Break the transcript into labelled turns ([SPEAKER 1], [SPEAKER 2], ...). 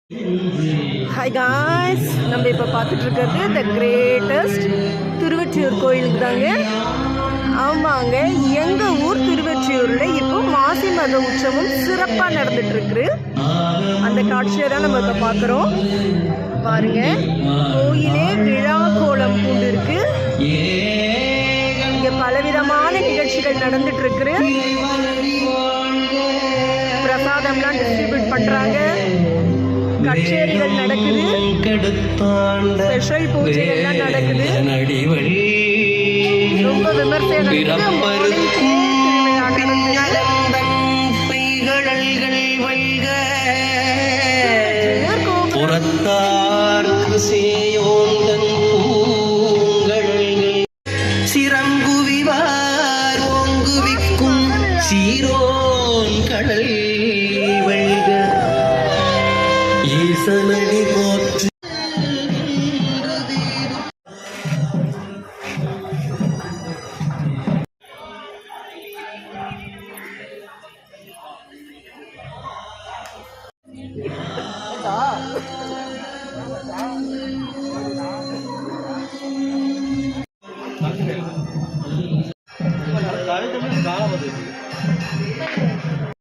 [SPEAKER 1] Hi guys, நம்ம இப்போ பார்த்துட்டு இருக்கிறது த கிரேட்டஸ்ட் திருவெற்றியூர் கோயிலுக்கு தாங்க. ஆமாங்க, எங்கள் ஊர் திருவெற்றியூரில் இப்போ மாசி மத உற்சவம் சிறப்பாக நடந்துட்டுருக்கு. அந்த காட்சியை தான் நம்ம இப்போ பார்க்குறோம். பாருங்க, கோயிலே விழா கோலம் பூண்டு இருக்கு. இங்கே பலவிதமான நிகழ்ச்சிகள் நடந்துட்டுருக்கு. பிரசாதம்லாம் டிஸ்ட்ரிபியூட் பண்ணுறாங்க, கச்சேரிகள் நடக்குது, ஸ்பெஷல் பூஜைகள்லாம் நடக்குது. ரொம்ப விமர்சனம்
[SPEAKER 2] புறத்தார்க்கு சேயோந்தன் பூங்கழல்கள் சிறங்குவிவார் ஓங்குவிக்கும் சீரோன் கடல் வழ்க ஈசனடி போற்று.